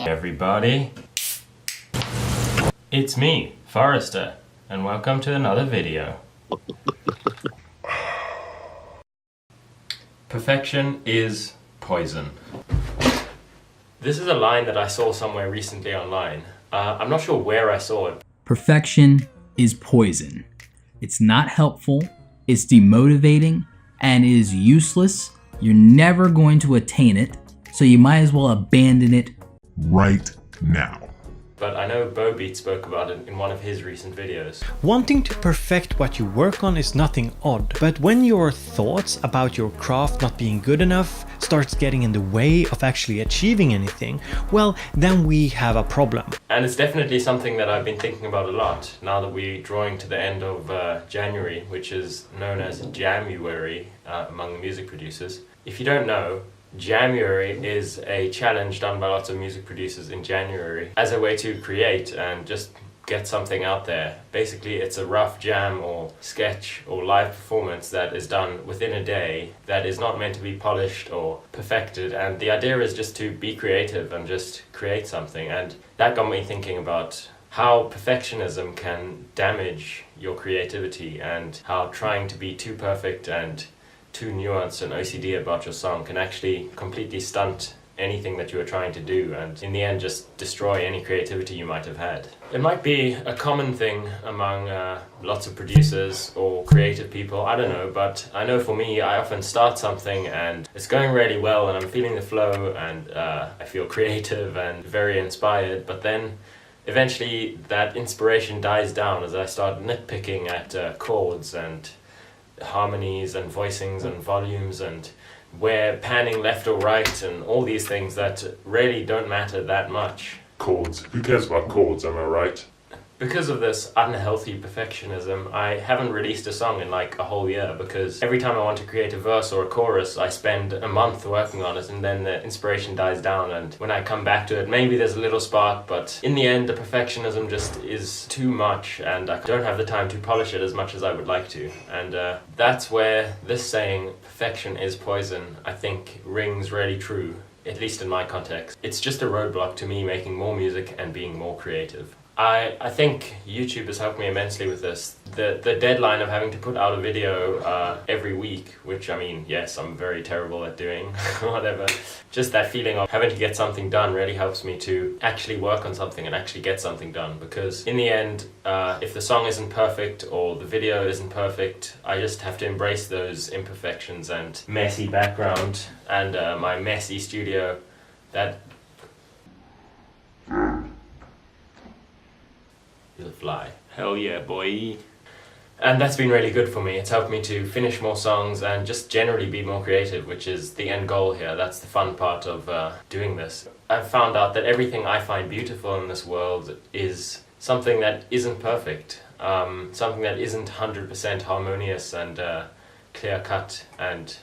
Everybody, it's me, Forrester, and welcome to another video. Perfection is poison. This is a line that I saw somewhere recently online. I'm not sure where I saw it. Perfection is poison. It's not helpful, it's demotivating, and it is useless. You're never going to attain it, so you might as well abandon it right now. But I know BoBeats spoke about it in one of his recent videos. Wanting to perfect what you work on is nothing odd, but when your thoughts about your craft not being good enough starts getting in the way of actually achieving anything, well, then we have a problem. And it's definitely something that I've been thinking about a lot now that we're drawing to the end of January, which is known as Jamuary among the music producers. If you don't know, Jamuary is a challenge done by lots of music producers in January as a way to create and just get something out there. Basically, it's a rough jam or sketch or live performance that is done within a day that is not meant to be polished or perfected, and the idea is just to be creative and just create something. And that got me thinking about how perfectionism can damage your creativity and how trying to be too perfect and too nuanced and OCD about your song can actually completely stunt anything that you are trying to do and in the end just destroy any creativity you might have had. It might be a common thing among lots of producers or creative people, I don't know, but I know for me I often start something and it's going really well and I'm feeling the flow and I feel creative and very inspired, but then eventually that inspiration dies down as I start nitpicking at chords and harmonies and voicings and volumes and where panning left or right and all these things that really don't matter that much. Chords. Who cares about chords, am I right? Because of this unhealthy perfectionism, I haven't released a song in like a whole year because every time I want to create a verse or a chorus, I spend a month working on it and then the inspiration dies down, and when I come back to it, maybe there's a little spark, but in the end the perfectionism just is too much and I don't have the time to polish it as much as I would like to. And that's where this saying, perfection is poison, I think rings really true, at least in my context. It's just a roadblock to me making more music and being more creative. I think YouTube has helped me immensely with this. The deadline of having to put out a video every week, which I mean, yes, I'm very terrible at doing, whatever. Just that feeling of having to get something done really helps me to actually work on something and actually get something done. Because in the end, if the song isn't perfect or the video isn't perfect, I just have to embrace those imperfections and messy background and my messy studio that... He's a fly. Hell yeah, boy. And that's been really good for me. It's helped me to finish more songs and just generally be more creative, which is the end goal here. That's the fun part of doing this. I've found out that everything I find beautiful in this world is something that isn't perfect. Something that isn't 100% harmonious and clear-cut and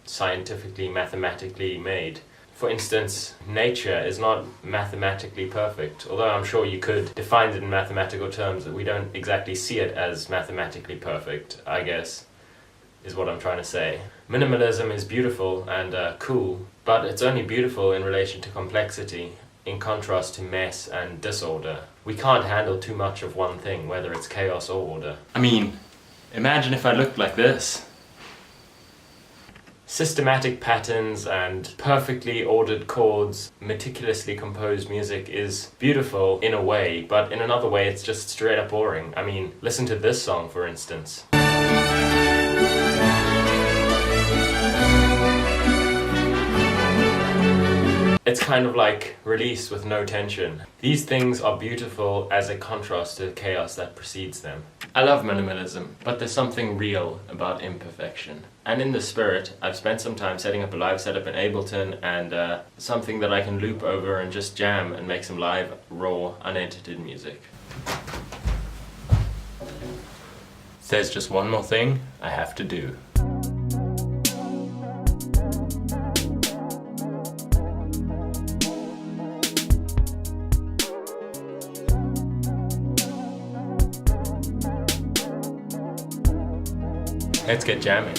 scientifically, mathematically made. For instance, nature is not mathematically perfect, although I'm sure you could define it in mathematical terms, that we don't exactly see it as mathematically perfect, I guess, is what I'm trying to say. Minimalism is beautiful and cool, but it's only beautiful in relation to complexity, in contrast to mess and disorder. We can't handle too much of one thing, whether it's chaos or order. I mean, imagine if I looked like this. Systematic patterns and perfectly ordered chords, meticulously composed music is beautiful in a way, but in another way it's just straight up boring. I mean, listen to this song for instance. It's kind of like release with no tension. These things are beautiful as a contrast to the chaos that precedes them. I love minimalism, but there's something real about imperfection. And in the spirit, I've spent some time setting up a live setup in Ableton and something that I can loop over and just jam and make some live, raw, unedited music. There's just one more thing I have to do. Let's get jamming.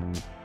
right.